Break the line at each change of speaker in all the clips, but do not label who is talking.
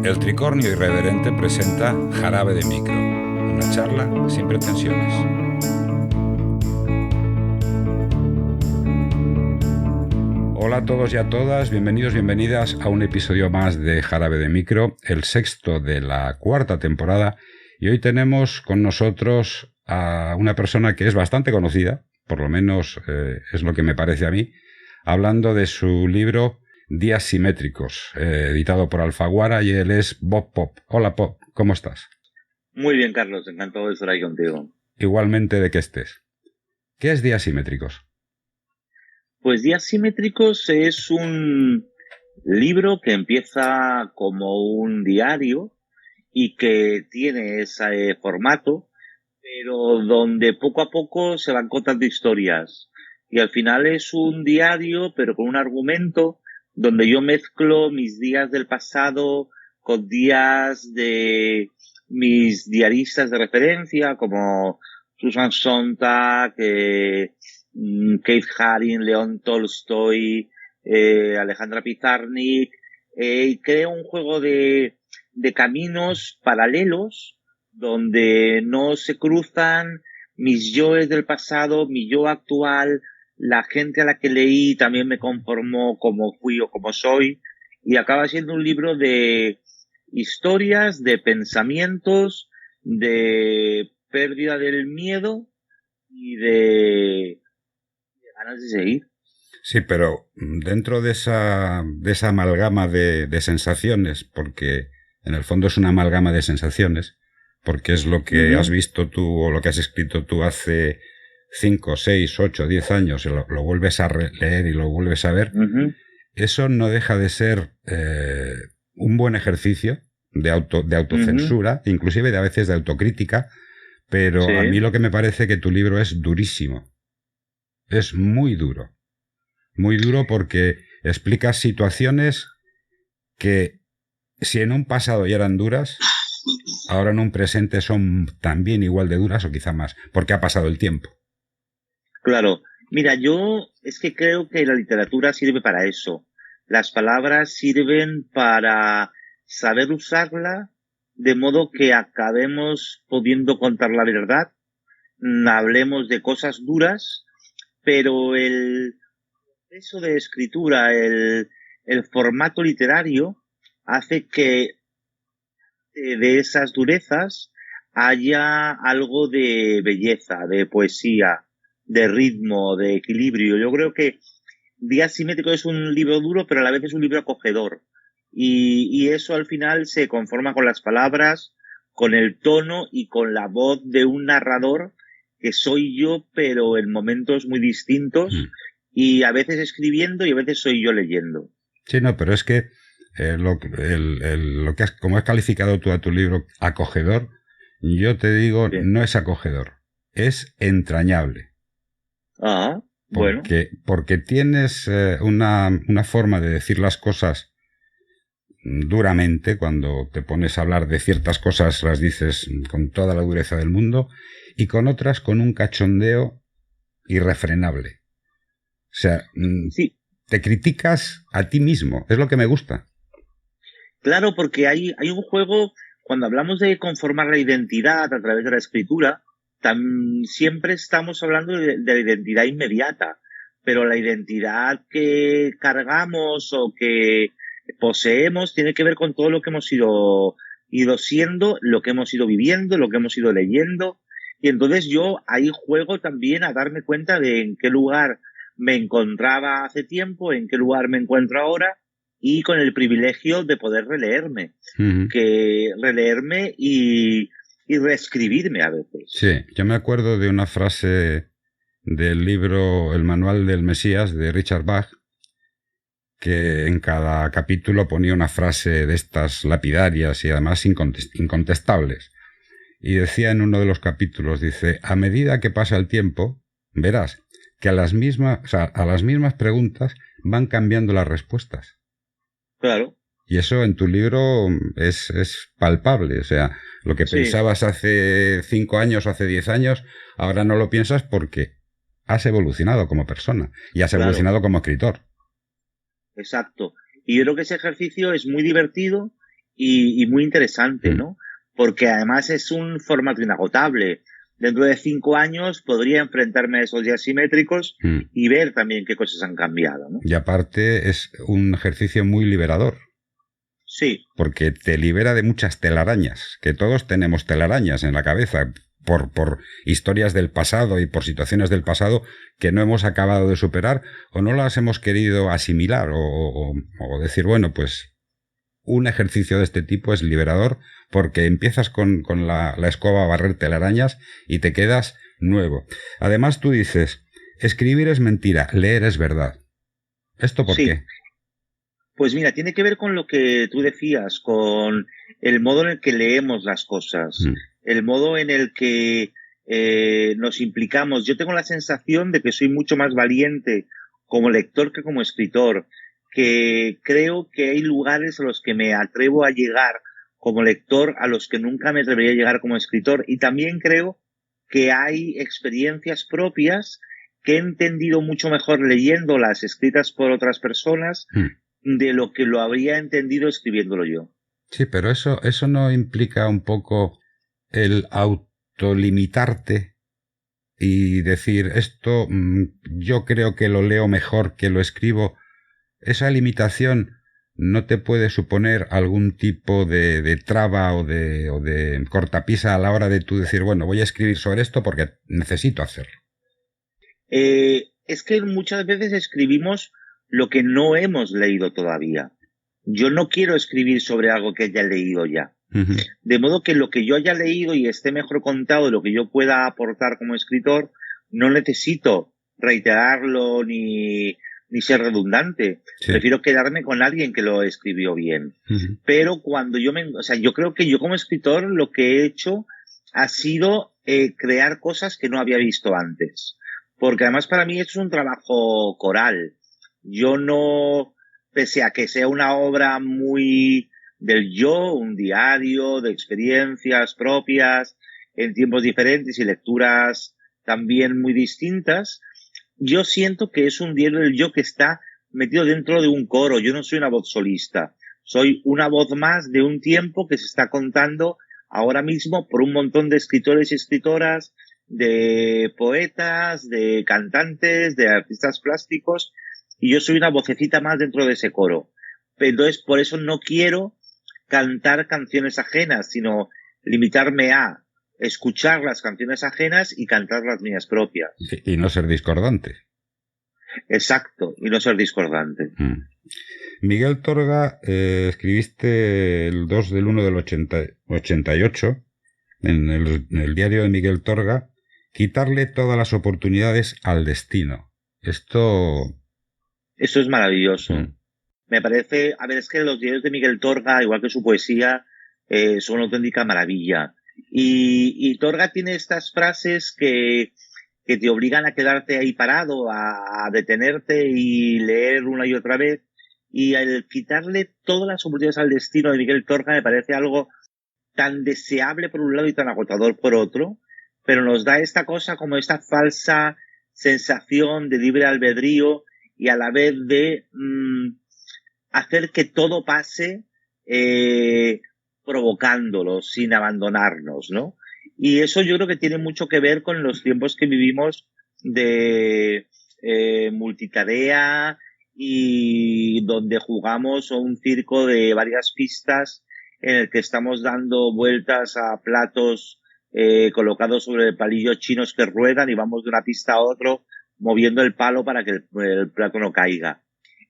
El Tricornio Irreverente presenta Jarabe de Micro, una charla sin pretensiones. Hola a todos y a todas, bienvenidas a un episodio más de Jarabe de Micro, el sexto de la cuarta temporada, y hoy tenemos con nosotros a una persona que es bastante conocida, por lo menos es lo que me parece a mí, hablando de su libro Días Simétricos, editado por Alfaguara, y él es Bob Pop. Hola Pop, ¿cómo estás?
Muy bien, Carlos, encantado de estar ahí contigo.
Igualmente de que estés. ¿Qué es Días Simétricos?
Pues Días Simétricos es un libro que empieza como un diario y que tiene ese formato, pero donde poco a poco se van contando historias. Y al final es un diario, pero con un argumento donde yo mezclo mis días del pasado con días de mis diaristas de referencia, como Susan Sontag, Kate Haring, León Tolstoy, Alejandra Pizarnik, y creo un juego de caminos paralelos donde no se cruzan mis yoes del pasado, mi yo actual, la gente a la que leí también me conformó como fui o como soy, y acaba siendo un libro de historias, de pensamientos, de pérdida del miedo y de ganas de seguir.
Sí, pero dentro de esa amalgama de sensaciones, porque en el fondo es una amalgama de sensaciones, porque es lo que has visto tú o lo que has escrito tú hace 5, 6, 8, 10 años, y lo vuelves a leer y lo vuelves a ver, eso no deja de ser un buen ejercicio de autocensura, inclusive a veces de autocrítica, pero
Sí.
a mí lo que me parece que tu libro es durísimo. Es muy duro. Muy duro porque explica situaciones que, si en un pasado ya eran duras, ahora en un presente son también igual de duras o quizá más, porque ha pasado el tiempo.
Claro. Mira, yo es que creo que la literatura sirve para eso. Las palabras sirven para saber usarla de modo que acabemos pudiendo contar la verdad, hablemos de cosas duras, pero el proceso de escritura, el formato literario hace que de esas durezas haya algo de belleza, de poesía, de ritmo, de equilibrio. Yo creo que Días Simétricos es un libro duro, pero a la vez es un libro acogedor. Y eso al final se conforma con las palabras, con el tono y con la voz de un narrador que soy yo, pero en momentos muy distintos, y a veces escribiendo y a veces soy yo leyendo.
Sí, no, pero es que lo que como has calificado tú a tu libro acogedor, yo te digo,
Sí.
no es acogedor, es entrañable.
Ah, bueno.
Porque tienes una forma de decir las cosas duramente. Cuando te pones a hablar de ciertas cosas las dices con toda la dureza del mundo, y con otras con un cachondeo irrefrenable. O sea,
Sí.
te criticas a ti mismo, es lo que me gusta.
Claro, porque hay un juego, cuando hablamos de conformar la identidad a través de la escritura, siempre estamos hablando de la identidad inmediata, pero la identidad que cargamos o que poseemos tiene que ver con todo lo que hemos ido siendo, lo que hemos ido viviendo, lo que hemos ido leyendo, y entonces yo ahí juego también a darme cuenta de en qué lugar me encontraba hace tiempo, en qué lugar me encuentro ahora, y con el privilegio de poder releerme, y reescribirme a veces.
Sí, yo me acuerdo de una frase del libro El Manual del Mesías de Richard Bach, que en cada capítulo ponía una frase de estas lapidarias y además incontestables. Y decía en uno de los capítulos, dice, a medida que pasa el tiempo, verás que a las mismas preguntas van cambiando las respuestas.
Claro.
Y eso en tu libro es palpable. O sea, lo que pensabas hace 5 años o hace 10 años, ahora no lo piensas porque has evolucionado como persona y has evolucionado como escritor.
Exacto. Y yo creo que ese ejercicio es muy divertido y muy interesante, ¿no? Porque además es un formato inagotable. Dentro de 5 años podría enfrentarme a esos días simétricos y ver también qué cosas han cambiado, ¿no?
Y aparte es un ejercicio muy liberador.
Sí.
Porque te libera de muchas telarañas, que todos tenemos telarañas en la cabeza por historias del pasado y por situaciones del pasado que no hemos acabado de superar o no las hemos querido asimilar o decir, bueno, pues un ejercicio de este tipo es liberador porque empiezas con la escoba a barrer telarañas y te quedas nuevo. Además tú dices, escribir es mentira, leer es verdad. ¿Esto por qué?
Pues mira, tiene que ver con lo que tú decías, con el modo en el que leemos las cosas, el modo en el que nos implicamos. Yo tengo la sensación de que soy mucho más valiente como lector que como escritor, que creo que hay lugares a los que me atrevo a llegar como lector, a los que nunca me atrevería a llegar como escritor, y también creo que hay experiencias propias que he entendido mucho mejor leyéndolas escritas por otras personas de lo que lo habría entendido escribiéndolo yo.
Sí, pero eso no implica un poco el autolimitarte y decir esto yo creo que lo leo mejor que lo escribo. Esa limitación no te puede suponer algún tipo de traba o de cortapisa a la hora de tú decir, bueno, voy a escribir sobre esto porque necesito hacerlo.
Es que muchas veces escribimos lo que no hemos leído todavía. Yo no quiero escribir sobre algo que haya leído ya. De modo que lo que yo haya leído y esté mejor contado, lo que yo pueda aportar como escritor, no necesito reiterarlo ni ser redundante. Sí. Prefiero quedarme con alguien que lo escribió bien. Pero cuando yo yo creo que yo como escritor lo que he hecho ha sido crear cosas que no había visto antes. Porque además para mí es un trabajo coral. Yo no, pese a que sea una obra muy del yo, un diario de experiencias propias en tiempos diferentes y lecturas también muy distintas, yo siento que es un diario del yo que está metido dentro de un coro. Yo no soy una voz solista. Soy una voz más de un tiempo que se está contando ahora mismo por un montón de escritores y escritoras, de poetas, de cantantes, de artistas plásticos, y yo soy una vocecita más dentro de ese coro. Entonces, por eso no quiero cantar canciones ajenas, sino limitarme a escuchar las canciones ajenas y cantar las mías propias.
Y no ser discordante.
Exacto, y no ser discordante.
Miguel Torga, escribiste el 2 del 1 del 88 en el diario de Miguel Torga, quitarle todas las oportunidades al destino. Eso
es maravilloso. Me parece, a ver, es que los diarios de Miguel Torga, igual que su poesía, son una auténtica maravilla. Y Torga tiene estas frases que te obligan a quedarte ahí parado, a detenerte y leer una y otra vez. Y al quitarle todas las oportunidades al destino de Miguel Torga me parece algo tan deseable por un lado y tan agotador por otro, pero nos da esta cosa como esta falsa sensación de libre albedrío y a la vez de hacer que todo pase provocándolo, sin abandonarnos, ¿no? Y eso yo creo que tiene mucho que ver con los tiempos que vivimos de multitarea y donde jugamos un circo de varias pistas en el que estamos dando vueltas a platos colocados sobre palillos chinos que ruedan y vamos de una pista a otro moviendo el palo para que el plato no caiga.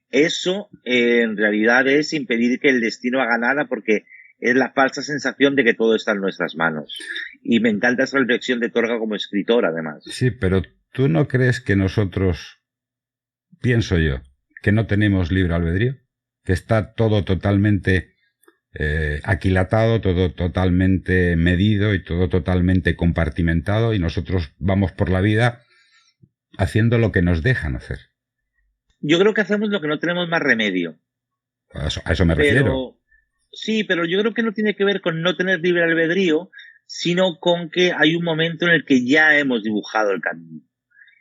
Eso en realidad es impedir que el destino haga nada porque es la falsa sensación de que todo está en nuestras manos. Y me encanta esa reflexión de Torga como escritor, además.
Sí, pero ¿tú no crees que nosotros, pienso yo, que no tenemos libre albedrío? Que está todo totalmente aquilatado, todo totalmente medido y todo totalmente compartimentado y nosotros vamos por la vida haciendo lo que nos dejan hacer.
Yo creo que hacemos lo que no tenemos más remedio.
A eso me refiero.
Sí, pero yo creo que no tiene que ver con no tener libre albedrío, sino con que hay un momento en el que ya hemos dibujado el camino,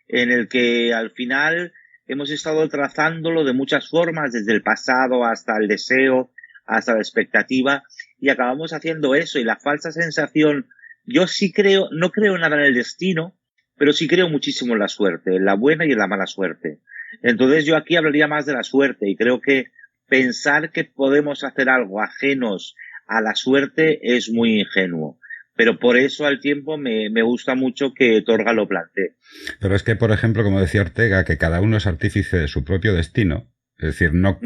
en el que al final hemos estado trazándolo de muchas formas, desde el pasado hasta el deseo, hasta la expectativa, y acabamos haciendo eso. Y la falsa sensación, yo sí creo, no creo nada en el destino, pero sí creo muchísimo en la suerte, en la buena y en la mala suerte. Entonces yo aquí hablaría más de la suerte, y creo que pensar que podemos hacer algo ajenos a la suerte es muy ingenuo. Pero por eso al tiempo me gusta mucho que Torga lo plantee.
Pero es que, por ejemplo, como decía Ortega, que cada uno es artífice de su propio destino. Es decir, no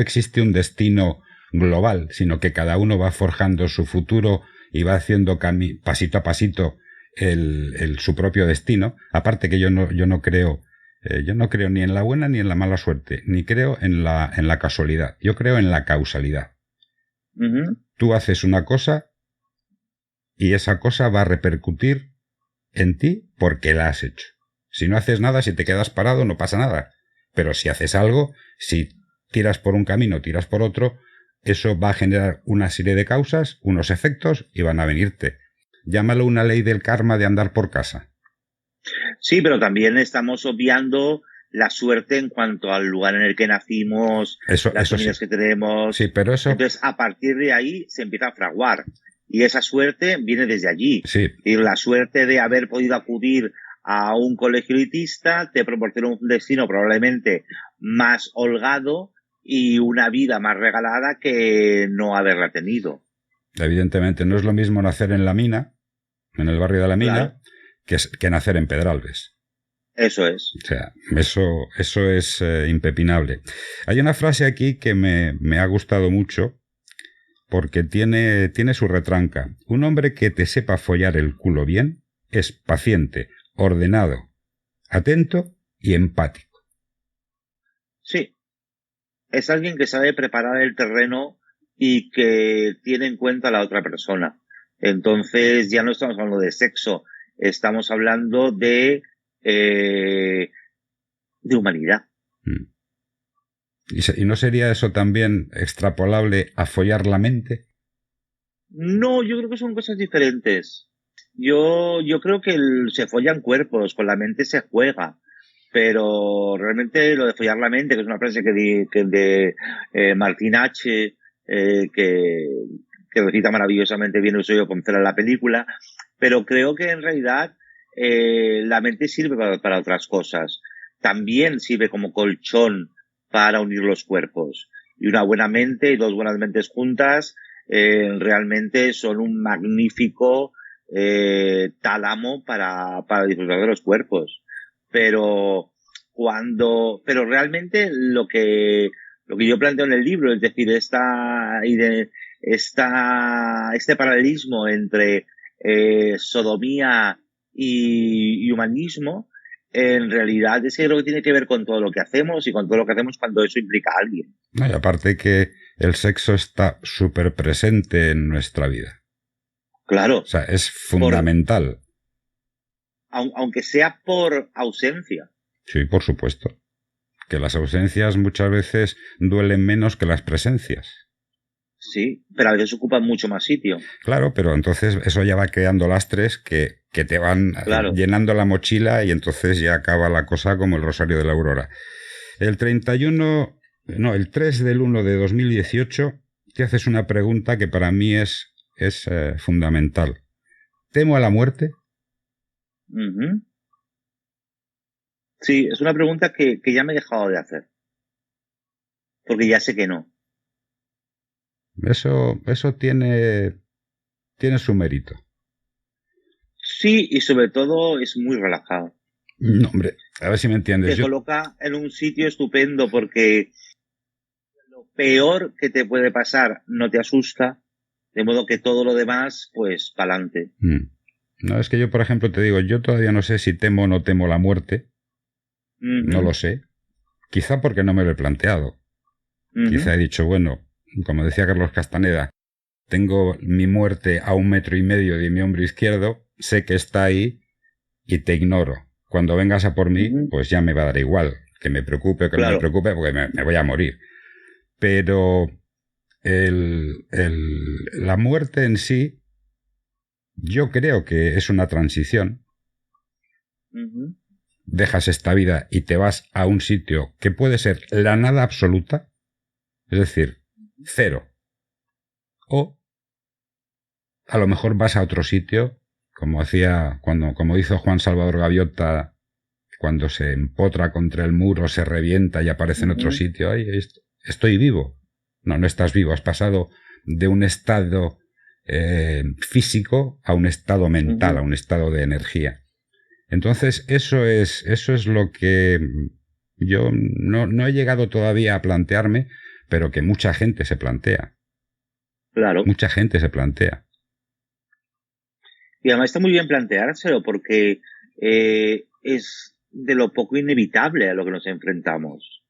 existe un destino global, sino que cada uno va forjando su futuro y va haciendo pasito a pasito su propio destino. Aparte que yo no creo ni en la buena ni en la mala suerte, ni creo en la casualidad. Yo creo en la causalidad. Tú haces una cosa y esa cosa va a repercutir en ti porque la has hecho. Si no haces nada, si te quedas parado, no pasa nada. Pero si haces algo, si tiras por un camino, tiras por otro, eso va a generar una serie de causas, unos efectos y van a venirte. Llámalo una ley del karma de andar por casa.
Sí, pero también estamos obviando la suerte en cuanto al lugar en el que nacimos, las familias que tenemos.
Sí, pero eso...
Entonces, a partir de ahí se empieza a fraguar. Y esa suerte viene desde allí.
Sí.
Y la suerte de haber podido acudir a un colegio elitista te proporciona un destino probablemente más holgado y una vida más regalada que no haberla tenido.
Evidentemente, no es lo mismo nacer en la mina, en el barrio de la mina,
claro,
que nacer en Pedralbes.
Eso es.
O sea, eso es impepinable. Hay una frase aquí que me ha gustado mucho porque tiene su retranca. Un hombre que te sepa follar el culo bien es paciente, ordenado, atento y empático.
Sí. Es alguien que sabe preparar el terreno y que tiene en cuenta a la otra persona. Entonces ya no estamos hablando de sexo, estamos hablando de humanidad.
¿Y no sería eso también extrapolable a follar la mente?
No, yo creo que son cosas diferentes. Yo creo que se follan cuerpos, con la mente se juega. Pero realmente lo de follar la mente, que es una frase que de Martín H., que recita maravillosamente bien Eusebio Poncela en la película, pero creo que en realidad la mente sirve para otras cosas. También sirve como colchón para unir los cuerpos. Y una buena mente y dos buenas mentes juntas realmente son un magnífico tálamo para disfrutar de los cuerpos. Pero realmente lo que yo planteo en el libro, es decir, este paralelismo entre sodomía y humanismo, en realidad es que creo que tiene que ver con todo lo que hacemos y con todo lo que hacemos cuando eso implica a alguien.
No, y aparte que el sexo está súper presente en nuestra vida.
Claro.
O sea, es fundamental.
Aunque sea por ausencia.
Sí, por supuesto. Que las ausencias muchas veces duelen menos que las presencias.
Sí, pero a veces ocupan mucho más sitio.
Claro, pero entonces eso ya va creando lastres que te van llenando la mochila y entonces ya acaba la cosa como el Rosario de la Aurora. El 3 del 1 de 2018 te haces una pregunta que para mí es fundamental. ¿Temo a la muerte?
Uh-huh. Sí, es una pregunta que ya me he dejado de hacer. Porque ya sé que no.
Eso tiene su mérito.
Sí, y sobre todo es muy relajado.
No, hombre, a ver si me entiendes.
Te coloca en un sitio estupendo porque lo peor que te puede pasar no te asusta, de modo que todo lo demás, pues, pa'lante.
No, es que yo, por ejemplo, te digo, yo todavía no sé si temo o no temo la muerte. Uh-huh. No lo sé. Quizá porque no me lo he planteado. Uh-huh. Quizá he dicho, bueno, como decía Carlos Castaneda, tengo mi muerte a 1,5 metros de mi hombro izquierdo, sé que está ahí y te ignoro. Cuando vengas a por mí, uh-huh, pues ya me va a dar igual, que me preocupe o que no me preocupe, porque me voy a morir. Pero la muerte en sí, yo creo que es una transición.
Uh-huh.
Dejas esta vida y te vas a un sitio que puede ser la nada absoluta. Es decir, cero. O a lo mejor vas a otro sitio, como hizo Juan Salvador Gaviota, cuando se empotra contra el muro, se revienta y aparece en otro sitio. Ay, estoy vivo. No, no estás vivo. Has pasado de un estado físico a un estado mental, a un estado de energía. Entonces, eso es lo que yo no he llegado todavía a plantearme, pero que mucha gente se plantea.
Claro.
Mucha gente se plantea.
Y además está muy bien planteárselo porque es de lo poco inevitable a lo que nos enfrentamos.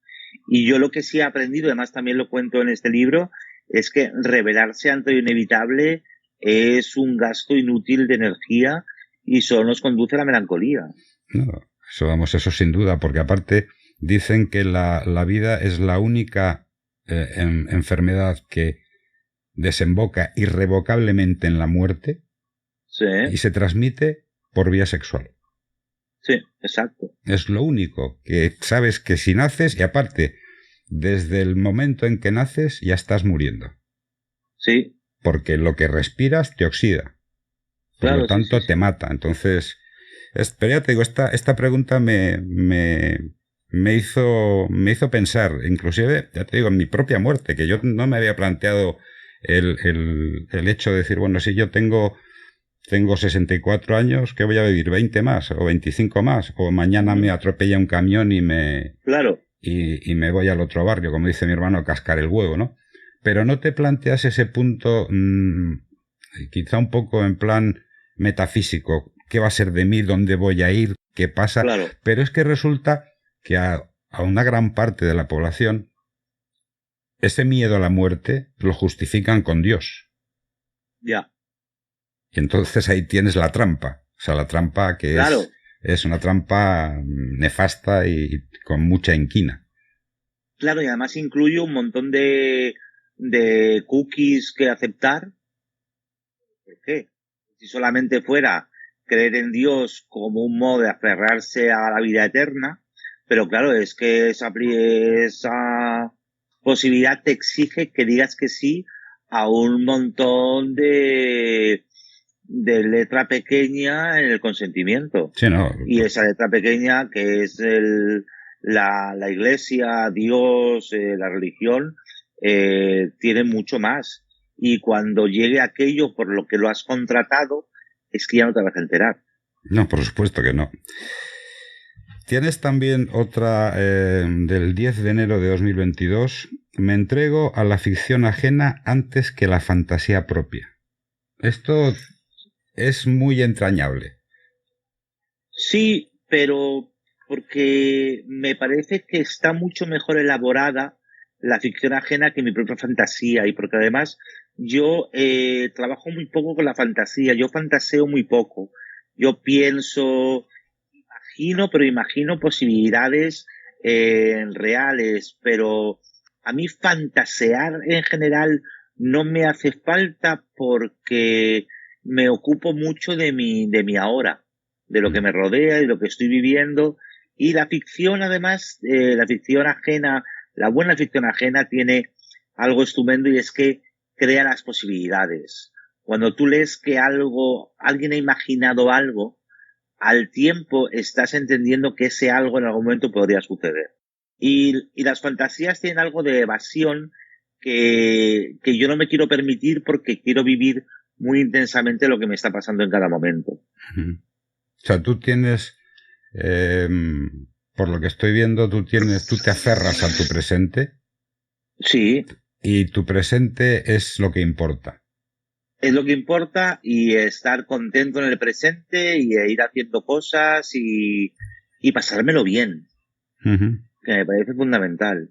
Y yo lo que sí he aprendido, además también lo cuento en este libro, es que rebelarse ante lo inevitable es un gasto inútil de energía y solo nos conduce a la melancolía.
No, eso sin duda, porque aparte dicen que la vida es la única enfermedad que desemboca irrevocablemente en la muerte.
Sí.
Y se transmite por vía sexual.
Sí, exacto.
Es lo único que sabes que si naces, y aparte, desde el momento en que naces ya estás muriendo.
Sí.
Porque lo que respiras te oxida. Por lo tanto, te mata. Entonces, pero ya te digo, esta pregunta me hizo pensar, inclusive, ya te digo, en mi propia muerte, que yo no me había planteado el hecho de decir, bueno, si yo tengo 64 años, ¿qué voy a vivir? ¿20 más? ¿O 25 más? ¿O mañana me atropella un camión y me voy al otro barrio, como dice mi hermano, a cascar el huevo, ¿no? Pero no te planteas ese punto, quizá un poco en plan metafísico, ¿qué va a ser de mí? ¿Dónde voy a ir? ¿Qué pasa?
Claro.
Pero es que resulta que a una gran parte de la población ese miedo a la muerte lo justifican con Dios.
Ya.
Y entonces ahí tienes la trampa. O sea, la trampa que
claro.
es una trampa nefasta y con mucha inquina.
Claro, y además incluye un montón de cookies que aceptar. ¿Por qué? Si solamente fuera creer en Dios como un modo de aferrarse a la vida eterna, pero claro, es que esa posibilidad te exige que digas que sí a un montón de letra pequeña en el consentimiento.
Sí, no.
Y esa letra pequeña que es la iglesia, Dios, la religión, tiene mucho más. Y cuando llegue aquello por lo que lo has contratado, es que ya no te vas a enterar.
No, por supuesto que no. Tienes también otra del 10 de enero de 2022. Me entrego a la ficción ajena antes que la fantasía propia. Esto es muy entrañable.
Sí, pero porque me parece que está mucho mejor elaborada la ficción ajena que mi propia fantasía y porque además yo trabajo muy poco con la fantasía, yo fantaseo muy poco. Yo pienso, imagino posibilidades reales, pero a mí fantasear en general no me hace falta porque me ocupo mucho de mi ahora, de lo que me rodea, de lo que estoy viviendo. Y la ficción, además, la ficción ajena, la buena ficción ajena tiene algo estupendo y es que crea las posibilidades. Cuando tú lees que alguien ha imaginado algo, al tiempo estás entendiendo que ese algo en algún momento podría suceder. Y las fantasías tienen algo de evasión que yo no me quiero permitir porque quiero vivir muy intensamente lo que me está pasando en cada momento.
O sea, tú tienes, por lo que estoy viendo, tú te aferras a tu presente.
Sí.
Y tu presente es lo que importa.
Es lo que importa y estar contento en el presente y ir haciendo cosas y pasármelo bien. Que me parece fundamental.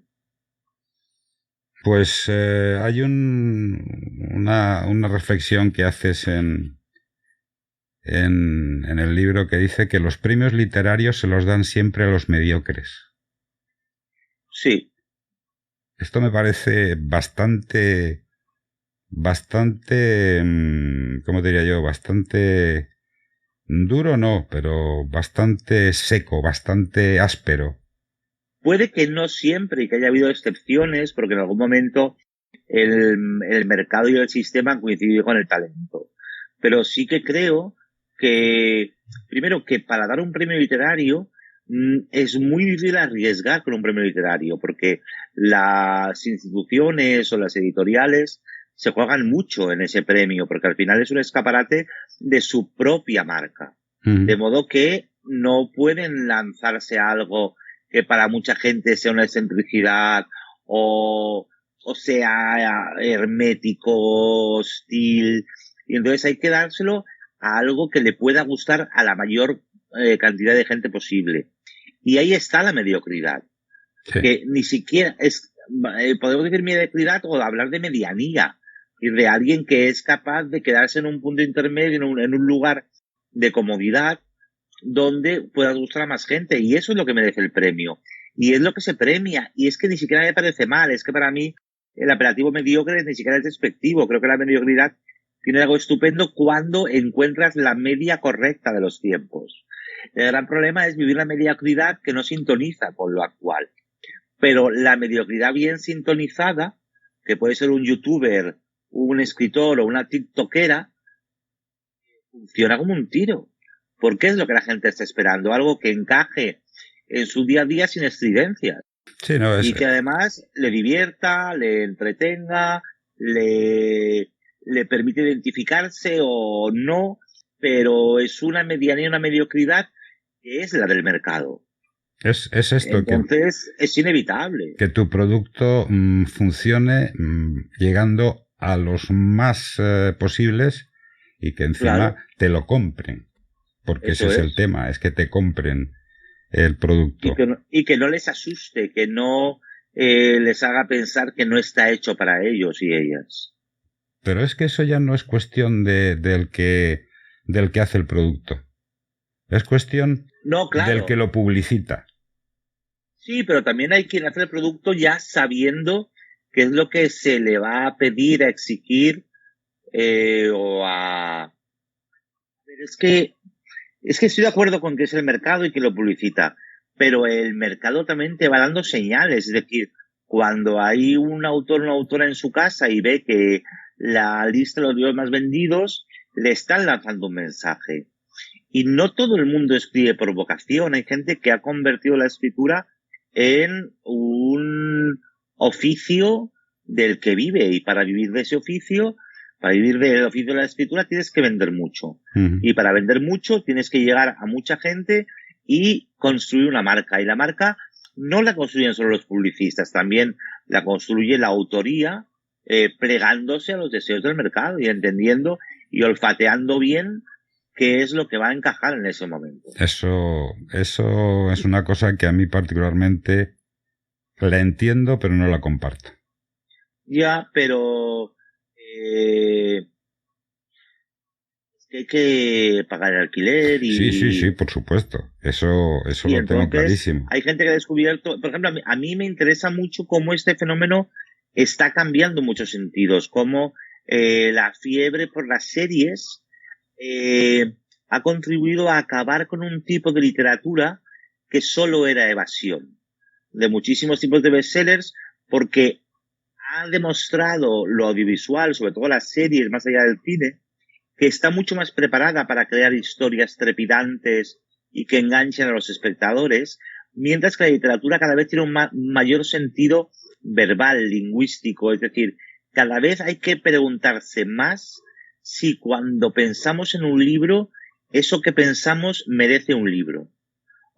Pues hay una reflexión que haces en el libro que dice que los premios literarios se los dan siempre a los mediocres.
Sí.
Esto me parece bastante, ¿cómo diría yo? Bastante duro, no, pero bastante seco, bastante áspero.
Puede que no siempre y que haya habido excepciones, porque en algún momento el mercado y el sistema han coincidido con el talento. Pero sí que creo que, primero, que para dar un premio literario es muy difícil arriesgar con un premio literario, porque las instituciones o las editoriales se juegan mucho en ese premio, porque al final es un escaparate de su propia marca. De modo que no pueden lanzarse a algo que para mucha gente sea una excentricidad o sea hermético, hostil, y entonces hay que dárselo a algo que le pueda gustar a la mayor cantidad de gente posible. Y ahí está la mediocridad,
Sí.
que ni siquiera es, podemos decir mediocridad o hablar de medianía, y de alguien que es capaz de quedarse en un punto intermedio, en un lugar de comodidad, donde pueda gustar a más gente, y eso es lo que merece el premio. Y es lo que se premia, y es que ni siquiera me parece mal, es que para mí el apelativo mediocre ni siquiera es despectivo, creo que la mediocridad tiene algo estupendo cuando encuentras la media correcta de los tiempos. El gran problema es vivir la mediocridad que no sintoniza con lo actual. Pero la mediocridad bien sintonizada, que puede ser un youtuber, un escritor o una tiktokera, funciona como un tiro. Porque es lo que la gente está esperando, algo que encaje en su día a día sin estridencias.
Sí, no, es,
Y que además le divierta, le entretenga, le permite identificarse o no, pero es una medianía, una mediocridad que es la del mercado.
es esto,
Entonces es inevitable.
que tu producto funcione llegando a los más posibles y que encima
Claro,
te lo compren. Porque ese
eso
es el
es.
tema, es que te compren el producto.
Y que no les asuste, que no les haga pensar que no está hecho para ellos y ellas.
Pero es que eso ya no es cuestión del que hace el producto. Es cuestión
No,
del que
claro.
lo publicita.
Sí, pero también hay quien hace el producto ya sabiendo qué es lo que se le va a pedir, a exigir o a... Pero es que estoy de acuerdo con que es el mercado y que lo publicita, pero el mercado también te va dando señales, es decir, cuando hay un autor o una autora en su casa y ve que la lista de los libros más vendidos, le están lanzando un mensaje. Y no todo el mundo escribe por vocación, hay gente que ha convertido la escritura en un oficio del que vive, y para vivir de ese oficio, para vivir del oficio de la escritura, tienes que vender mucho. Y para vender mucho tienes que llegar a mucha gente y construir una marca. Y la marca no la construyen solo los publicistas, también la construye la autoría, plegándose a los deseos del mercado y entendiendo y olfateando bien qué es lo que va a encajar en ese momento.
Eso es una cosa que a mí particularmente la entiendo, pero no la comparto.
Ya, pero es que hay que pagar el alquiler
Sí, por supuesto. Eso
y
lo tengo
entonces
clarísimo.
hay gente que ha descubierto, por ejemplo, a mí me interesa mucho cómo este fenómeno está cambiando en muchos sentidos, cómo la fiebre por las series ha contribuido a acabar con un tipo de literatura que solo era evasión de muchísimos tipos de bestsellers, porque ha demostrado lo audiovisual, sobre todo las series más allá del cine, que está mucho más preparada para crear historias trepidantes y que enganchen a los espectadores, mientras que la literatura cada vez tiene un mayor sentido verbal, lingüístico, es decir, cada vez hay que preguntarse más si cuando pensamos en un libro, eso que pensamos merece un libro.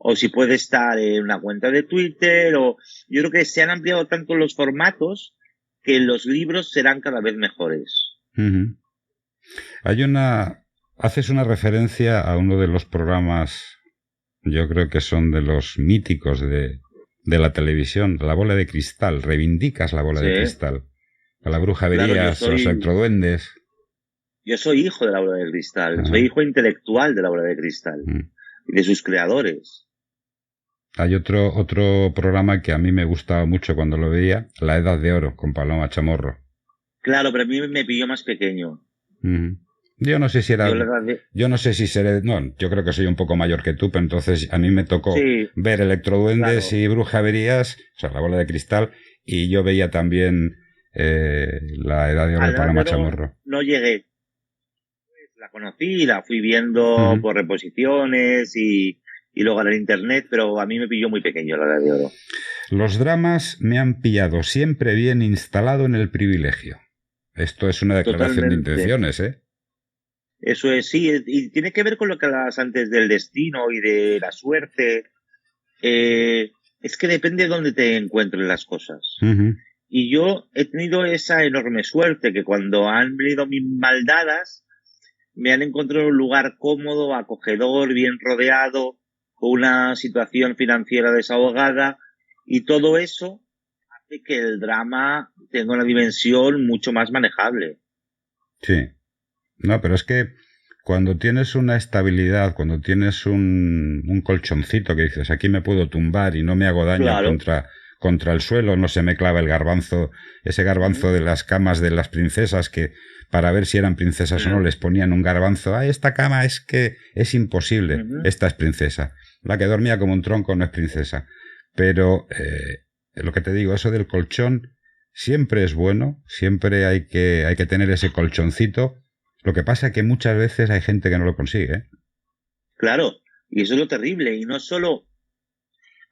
O si puede estar en una cuenta de Twitter, o yo creo que se han ampliado tanto los formatos que los libros serán cada vez mejores.
Uh-huh. Haces una referencia a uno de los programas, yo creo que son de los míticos de la televisión, La Bola de Cristal. Reivindicas La Bola de Cristal. A la Bruja Verías, claro, los electroduendes.
Yo soy hijo de La Bola de Cristal. Ajá. Soy hijo intelectual de La Bola de Cristal. Y de sus creadores.
Hay otro programa que a mí me gustaba mucho cuando lo veía, La Edad de Oro, con Paloma Chamorro.
Claro, pero a mí me pilló más pequeño.
Yo no sé si era... Yo no sé si seré... No, yo creo que soy un poco mayor que tú, pero entonces a mí me tocó ver Electroduendes y Bruja Verías, o sea, La Bola de Cristal, y yo veía también La Edad de Oro
A
de
la Edad de
Paloma
Oro
Chamorro.
no llegué. La conocí, la fui viendo
Ujú.
por reposiciones y luego en el internet, pero a mí me pilló muy pequeño la Edad de Oro.
Los dramas me han pillado siempre bien instalado en el privilegio. Esto es una declaración de
Totalmente.
intenciones, ¿eh?
Eso es, sí, y tiene que ver con lo que hablabas antes del destino y de la suerte. Es que depende de dónde te encuentren las cosas.
Ujú.
Y yo he tenido esa enorme suerte que cuando han venido mis maldadas, me han encontrado en un lugar cómodo, acogedor, bien rodeado, con una situación financiera desahogada, y todo eso hace que el drama tenga una dimensión mucho más manejable.
Sí. No, pero es que cuando tienes una estabilidad, cuando tienes un colchoncito que dices, aquí me puedo tumbar y no me hago daño
Claro.
contra el suelo, no se me clava el garbanzo, ese garbanzo
Mm,
de las camas de las princesas que para ver si eran princesas o no
mm,
les ponían un garbanzo. Ah, esta cama es que es imposible,
mm.
esta es princesa. La que dormía como un tronco no es princesa. Pero lo que te digo, eso del colchón siempre es bueno, siempre hay que tener ese colchoncito. Lo que pasa es que muchas veces hay gente que no lo consigue, ¿eh?
Claro, y eso es lo terrible. Y no solo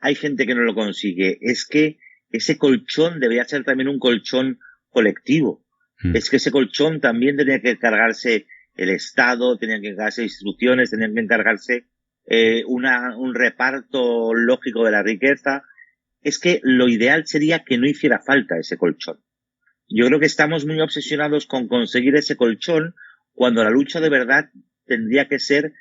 hay gente que no lo consigue, es que ese colchón debería ser también un colchón colectivo.
Mm.
Es que ese colchón también tenía que encargarse el Estado, tenían que encargarse instituciones, tenían que encargarse un reparto lógico de la riqueza. Es que lo ideal sería que no hiciera falta ese colchón. Yo creo que estamos muy obsesionados con conseguir ese colchón cuando la lucha de verdad tendría que ser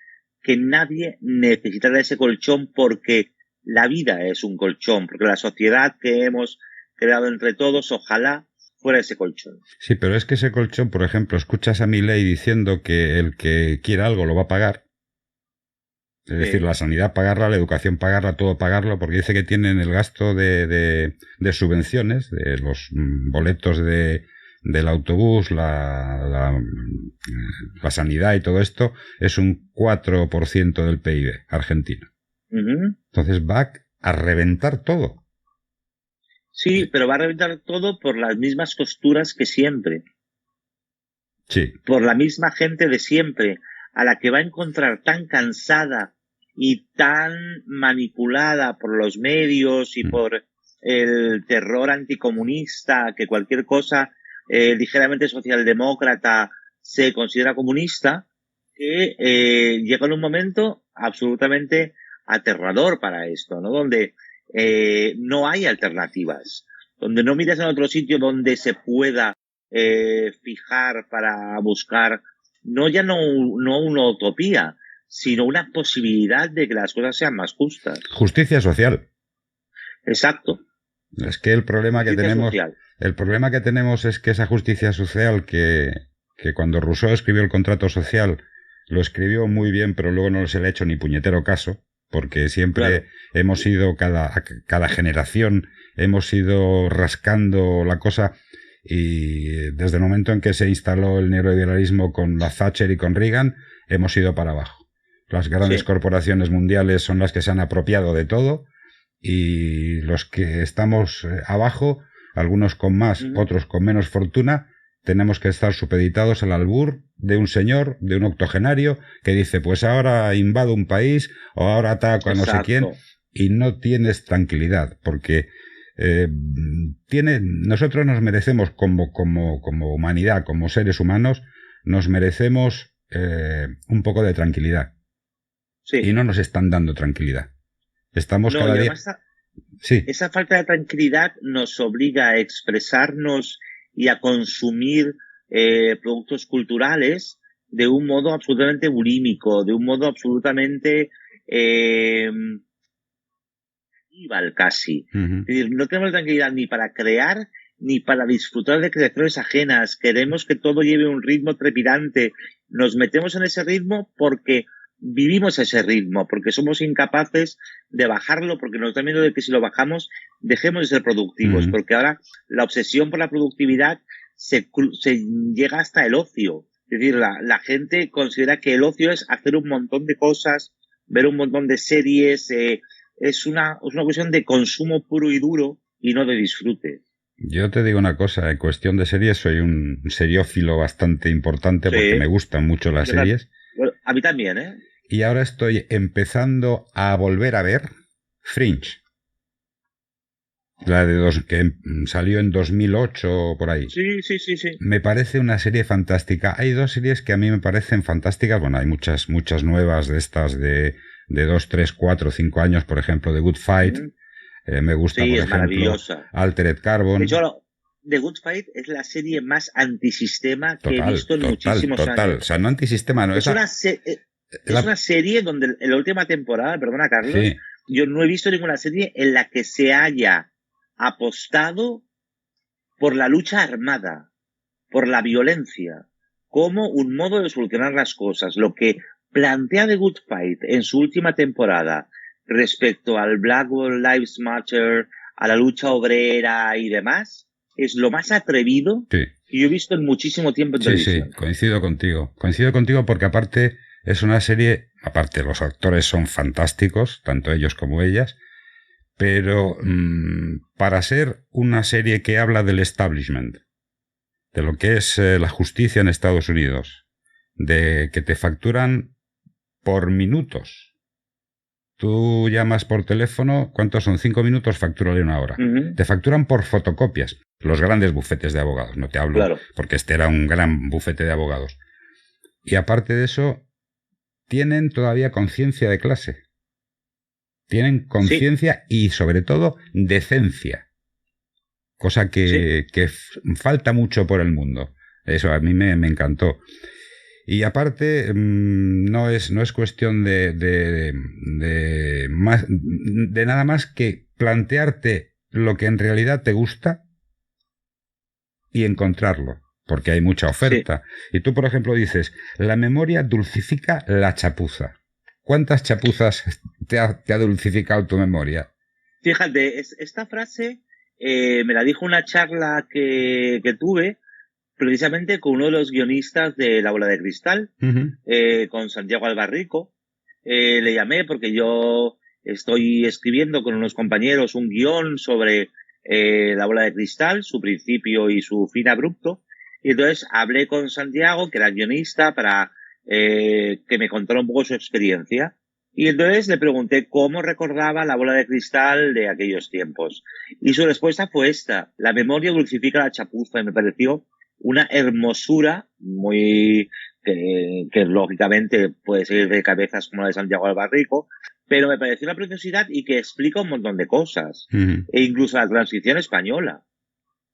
que nadie necesitara ese colchón porque la vida es un colchón, porque la sociedad que hemos creado entre todos, ojalá fuera ese colchón.
Sí, pero es que ese colchón, por ejemplo, escuchas a Milei diciendo que el que quiera algo lo va a pagar. Es decir,
Sí,
la sanidad pagarla, la educación pagarla, todo pagarlo, porque dice que tienen el gasto de subvenciones, de los boletos del autobús, la sanidad y todo esto, es un 4% del PIB argentino.
uh-huh.
Entonces va a reventar todo.
Sí, pero va a reventar todo por las mismas costuras que siempre,
Sí.
por la misma gente de siempre, a la que va a encontrar tan cansada y tan manipulada por los medios y
Mm.
por el terror anticomunista, que cualquier cosa ligeramente socialdemócrata se considera comunista, que llega en un momento absolutamente aterrador para esto, ¿no? Donde no hay alternativas, donde no miras en otro sitio donde se pueda fijar para buscar no una utopía, sino una posibilidad de que las cosas sean más justas.
Justicia social.
Exacto.
Es que
Justicia social.
el problema que tenemos es que esa justicia social que cuando Rousseau escribió el contrato social, lo escribió muy bien, pero luego no se le ha hecho ni puñetero caso, porque siempre
Claro.
hemos ido, cada generación, hemos ido rascando la cosa y desde el momento en que se instaló el neoliberalismo con la Thatcher y con Reagan, hemos ido para abajo. Las grandes
Sí.
corporaciones mundiales son las que se han apropiado de todo y los que estamos abajo, algunos con más,
Uh-huh.
otros con menos fortuna, tenemos que estar supeditados al albur de un señor, de un octogenario, que dice, pues ahora invado un país o ahora ataco a no sé quién,
Exacto.
y no tienes tranquilidad, porque nosotros nos merecemos como humanidad, como seres humanos, nos merecemos un poco de tranquilidad. Y
Sí.
no nos están dando tranquilidad. Estamos
No,
cada
y
día...
además
Sí.
esa falta de tranquilidad nos obliga a expresarnos y a consumir productos culturales de un modo absolutamente bulímico, de un modo absolutamente eh, caníbal casi.
Uh-huh.
Es decir, no tenemos tranquilidad ni para crear ni para disfrutar de creaciones ajenas. Queremos que todo lleve un ritmo trepidante. Nos metemos en ese ritmo porque vivimos ese ritmo, porque somos incapaces de bajarlo, porque nos da miedo de que si lo bajamos dejemos de ser productivos,
Uh-huh.
porque ahora la obsesión por la productividad se llega hasta el ocio. Es decir, la gente considera que el ocio es hacer un montón de cosas, ver un montón de series, es una cuestión de consumo puro y duro y no de disfrute.
Yo te digo una cosa, en cuestión de series soy un seriófilo bastante importante porque me
Sí,
gustan mucho las series
bueno, a mí también, ¿eh?
y ahora estoy empezando a volver a ver Fringe, la de que salió en 2008 o por ahí.
Sí, sí, sí, sí.
Me parece una serie fantástica. Hay dos series que a mí me parecen fantásticas. Bueno, hay muchas nuevas de estas de 2, 3, 4, 5 años, por ejemplo, The Good Fight.
Mm,
Me gusta,
sí,
por
es
ejemplo,
maravillosa.
Altered
De
Carbon.
hecho, The Good Fight es la serie más antisistema que he
Total,
visto en
total,
muchísimos
total. O
años.
sea, no antisistema, no.
Es una, se- es una serie donde en la última temporada, perdona Carlos,
Sí,
yo no he visto ninguna serie en la que se haya apostado por la lucha armada, por la violencia, como un modo de solucionar las cosas. Lo que plantea The Good Fight en su última temporada respecto al Black Lives Matter, a la lucha obrera y demás, es lo más atrevido
sí.
que yo he visto en muchísimo tiempo en
Sí, sí,
televisión.
coincido contigo. Coincido contigo porque aparte es una serie, aparte los actores son fantásticos, tanto ellos como ellas, pero para ser una serie que habla del establishment, de lo que es la justicia en Estados Unidos, de que te facturan por minutos. Tú llamas por teléfono, ¿cuántos son? 5 minutos, factúrale una hora.
Ujú,
Te facturan por fotocopias. Los grandes bufetes de abogados, no te hablo
claro.
porque este era un gran bufete de abogados. Y aparte de eso, tienen todavía conciencia de clase. Tienen
Sí,
conciencia y sobre todo decencia. Cosa
sí.
que falta mucho por el mundo. Eso a mí me encantó. Y aparte, no es cuestión de nada más que plantearte lo que en realidad te gusta y encontrarlo, porque hay mucha
Sí,
oferta. Y tú, por ejemplo, dices, la memoria dulcifica la chapuza. ¿Cuántas chapuzas te ha dulcificado tu memoria?
fíjate, esta frase me la dijo una charla que tuve precisamente con uno de los guionistas de La Bola de Cristal,
Uh -huh.
con Santiago Albarrico. Le llamé porque yo estoy escribiendo con unos compañeros un guión sobre La Bola de Cristal, su principio y su fin abrupto. Y entonces hablé con Santiago, que era guionista, para que me contara un poco su experiencia. Y entonces le pregunté cómo recordaba La Bola de Cristal de aquellos tiempos. Y su respuesta fue esta: la memoria dulcifica la chapuza, y me pareció una hermosura muy que lógicamente puede ser de cabezas como la de Santiago Albarrico, pero me pareció una preciosidad y que explica un montón de cosas,
Uh -huh.
e incluso la transición española.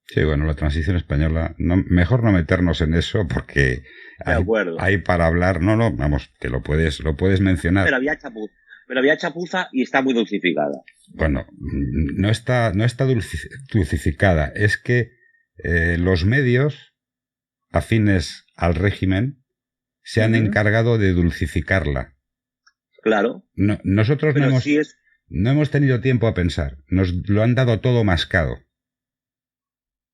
Sí, bueno, la transición española, no, mejor no meternos en eso porque
De acuerdo.
hay para hablar, no, vamos, que lo puedes mencionar.
Pero había chapuza, pero había chapuza y está muy dulcificada.
Bueno, no está dulcificada, es que los medios afines al régimen se han
Uh-huh.
encargado de dulcificarla.
Claro,
Nosotros
pero sí es,
no hemos tenido tiempo a pensar, nos lo han dado todo mascado.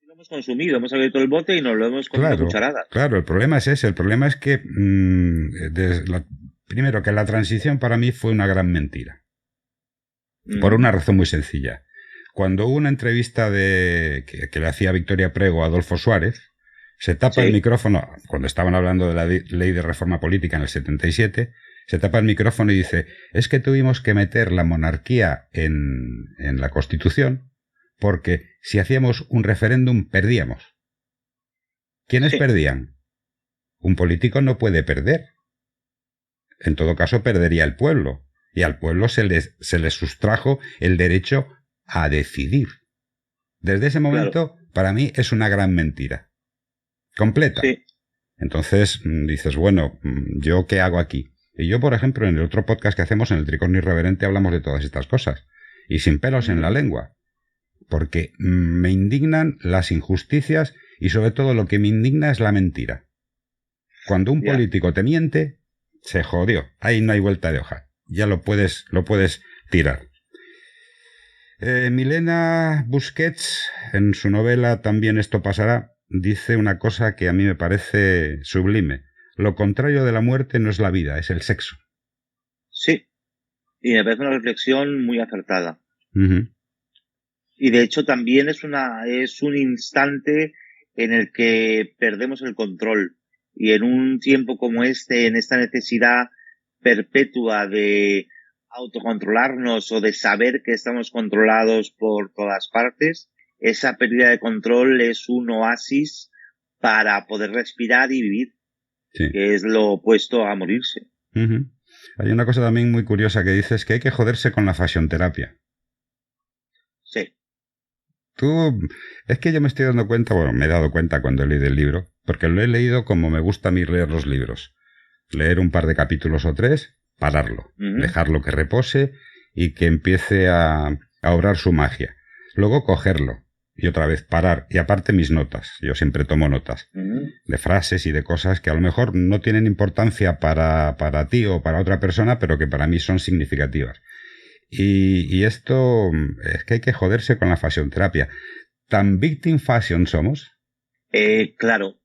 lo hemos consumido, hemos abierto el bote y nos lo hemos comido
Claro,
cucharadas.
claro, el problema es ese, el problema es que primero que la transición para mí fue una gran mentira, por
Uh-huh.
una razón muy sencilla. Cuando hubo una entrevista que le hacía Victoria Prego a Adolfo Suárez, se tapa el
Sí,
micrófono, cuando estaban hablando de la ley de reforma política en el 77, se tapa el micrófono y dice, es que tuvimos que meter la monarquía en la Constitución porque si hacíamos un referéndum perdíamos. ¿Quiénes
sí,
perdían? Un político no puede perder. En todo caso, perdería el pueblo. Y al pueblo se les sustrajo el derecho a decidir. Desde ese
claro,
momento, para mí es una gran mentira. Completa.
sí.
Entonces dices, bueno, ¿yo qué hago aquí? Y yo, por ejemplo, en el otro podcast que hacemos, en el Tricornio Irreverente, hablamos de todas estas cosas. Y sin pelos en la
Uh-huh.
lengua. Porque me indignan las injusticias y sobre todo lo que me indigna es la mentira. Cuando un
Ya.
político te miente, se jodió. Ahí no hay vuelta de hoja. Ya lo puedes tirar. Milena Busquets, en su novela También esto pasará, dice una cosa que a mí me parece sublime. Lo contrario de la muerte no es la vida, es el sexo.
Sí, y me parece una reflexión muy acertada.
Uh -huh.
Y de hecho también es un instante en el que perdemos el control. Y en un tiempo como este, en esta necesidad perpetua de autocontrolarnos o de saber que estamos controlados por todas partes, esa pérdida de control es un oasis para poder respirar y vivir,
Sí.
que es lo opuesto a morirse.
Uh-huh. Hay una cosa también muy curiosa que dices, que hay que joderse con la fashion-terapia.
Sí.
Tú, es que yo me estoy dando cuenta, bueno, me he dado cuenta cuando he leído el libro, porque lo he leído como me gusta a mí leer los libros. Leer un par de capítulos o tres, pararlo, dejarlo que repose y que empiece a obrar su magia. Luego cogerlo y otra vez parar. Y aparte mis notas. Yo siempre tomo notas de frases y de cosas que a lo mejor no tienen importancia para ti o para otra persona, pero que para mí son significativas. Y esto es que hay que joderse con la fashion terapia. ¿Tan victim fashion somos?
Claro,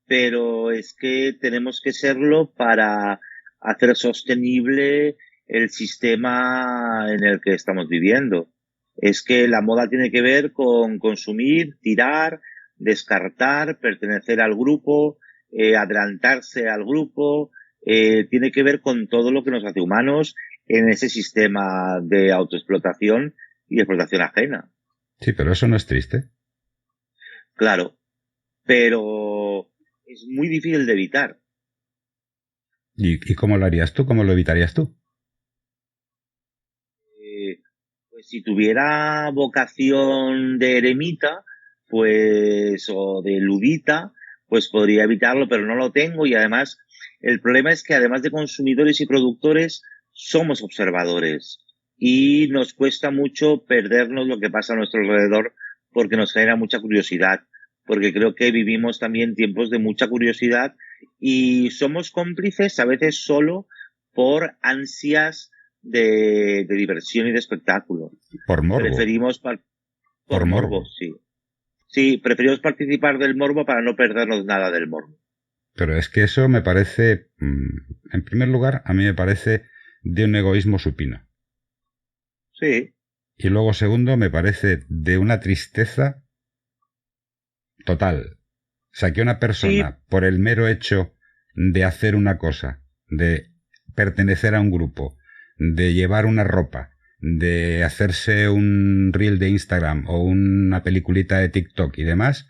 pero es que tenemos que serlo para hacer sostenible el sistema en el que estamos viviendo. Es que la moda tiene que ver con consumir, tirar, descartar, pertenecer al grupo, adelantarse al grupo, tiene que ver con todo lo que nos hace humanos en ese sistema de autoexplotación y explotación ajena.
Sí, pero eso no es triste.
Claro, pero es muy difícil de evitar.
¿Y cómo lo harías tú? ¿Cómo lo evitarías tú?
Pues si tuviera vocación de eremita, pues, o de ludita, pues podría evitarlo, pero no lo tengo y además el problema es que además de consumidores y productores, somos observadores y nos cuesta mucho perdernos lo que pasa a nuestro alrededor porque nos genera mucha curiosidad, porque creo que vivimos también tiempos de mucha curiosidad y somos cómplices a veces solo por ansias de diversión y de espectáculo.
Por morbo.
Preferimos
por morbo,
sí. Sí, preferimos participar del morbo para no perdernos nada del morbo.
Pero es que eso me parece, en primer lugar, a mí me parece de un egoísmo supino.
Sí.
Y luego, segundo, me parece de una tristeza total. O sea, que una persona, sí, por el mero hecho de hacer una cosa, de pertenecer a un grupo, de llevar una ropa, de hacerse un reel de Instagram o una peliculita de TikTok y demás,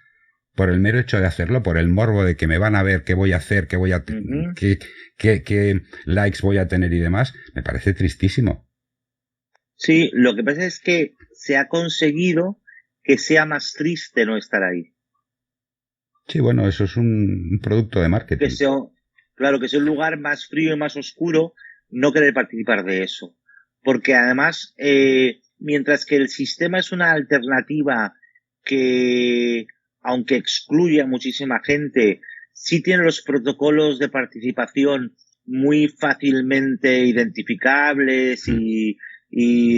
por el mero hecho de hacerlo, por el morbo de que me van a ver, qué voy a hacer, qué voy a qué likes voy a tener y demás, me parece tristísimo.
Sí, lo que pasa es que se ha conseguido que sea más triste no estar ahí.
Sí, bueno, eso es un producto de marketing.
Claro, que sea un lugar más frío y más oscuro, no querer participar de eso. Porque además, mientras que el sistema es una alternativa que, aunque excluye a muchísima gente, sí tiene los protocolos de participación muy fácilmente identificables y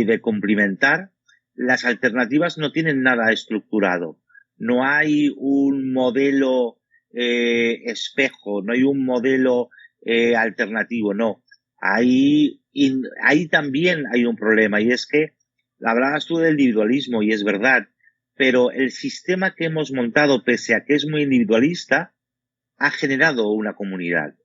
de cumplimentar, las alternativas no tienen nada estructurado. No hay un modelo espejo, no hay un modelo alternativo, no. Ahí también hay un problema y es que hablabas tú del individualismo y es verdad, pero el sistema que hemos montado, pese a que es muy individualista, ha generado una comunidad.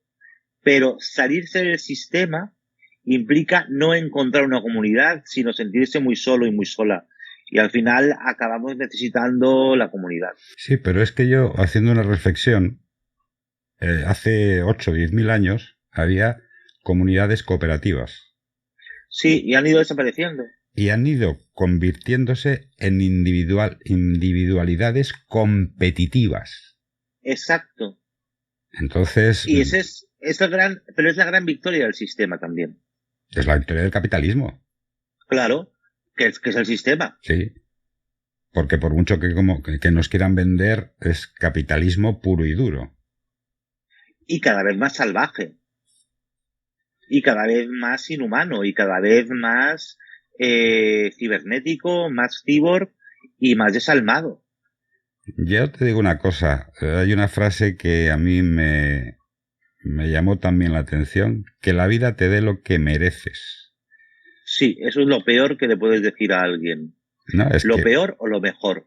Pero salirse del sistema implica no encontrar una comunidad, sino sentirse muy solo y muy sola. Y al final acabamos necesitando la comunidad.
Sí, pero es que yo, haciendo una reflexión, hace 8 o 10 mil años había comunidades cooperativas.
Sí, y han ido desapareciendo.
Y han ido convirtiéndose en individualidades competitivas.
Exacto.
Entonces...
Y ese es pero es la gran victoria del sistema también.
Es la victoria del capitalismo.
Claro, que es el sistema.
Sí. Porque por mucho que nos quieran vender, es capitalismo puro y duro.
Y cada vez más salvaje. Y cada vez más inhumano. Y cada vez más cibernético, más cyborg y más desalmado.
Yo te digo una cosa. Hay una frase que a mí me llamó también la atención. Que la vida te dé lo que mereces.
Sí, eso es lo peor que le puedes decir a alguien.
No, es
¿Lo
que
peor o lo mejor?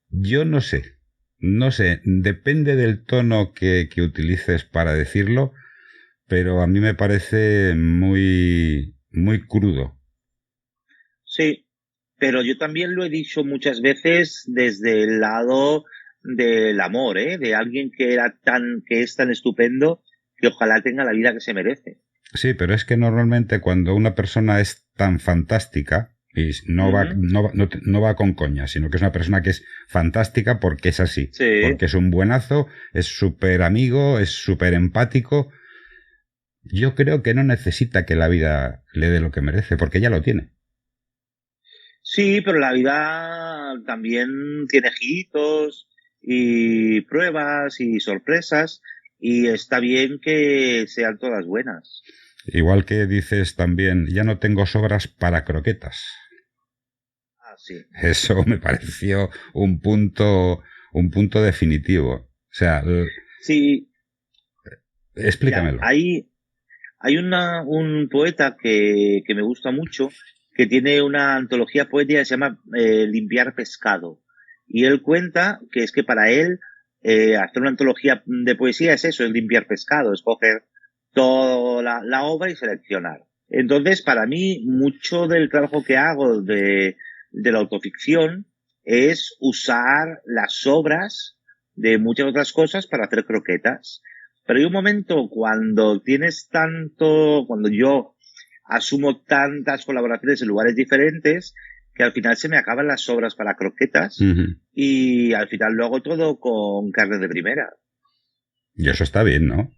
yo no sé. No sé, depende del tono que utilices para decirlo, pero a mí me parece muy, muy crudo.
Sí, pero yo también lo he dicho muchas veces desde el lado del amor, ¿eh? De alguien que es tan estupendo que ojalá tenga la vida que se merece.
Sí, pero es que normalmente cuando una persona es tan fantástica, y
Ujú.
no va con coña, sino que es una persona que es fantástica porque es así,
Sí,
porque es un buenazo, es súper amigo, es súper empático. Yo creo que no necesita que la vida le dé lo que merece, porque ya lo tiene.
sí, pero la vida también tiene giritos y pruebas y sorpresas y está bien que sean todas buenas.
Igual que dices también, ya no tengo sobras para croquetas.
Ah, sí.
Eso me pareció un punto definitivo. O sea,
Sí, mira,
explícamelo.
hay un poeta que me gusta mucho, que tiene una antología poética que se llama Limpiar Pescado. Y él cuenta que es que para él hacer una antología de poesía es eso, es limpiar pescado, es coger toda la obra y seleccionar. Entonces, para mí, mucho del trabajo que hago de la autoficción es usar las obras de muchas otras cosas para hacer croquetas. Pero hay un momento cuando yo asumo tantas colaboraciones en lugares diferentes, que al final se me acaban las sobras para croquetas
Ujú.
y al final lo hago todo con carne de primera.
Y eso está bien, ¿no?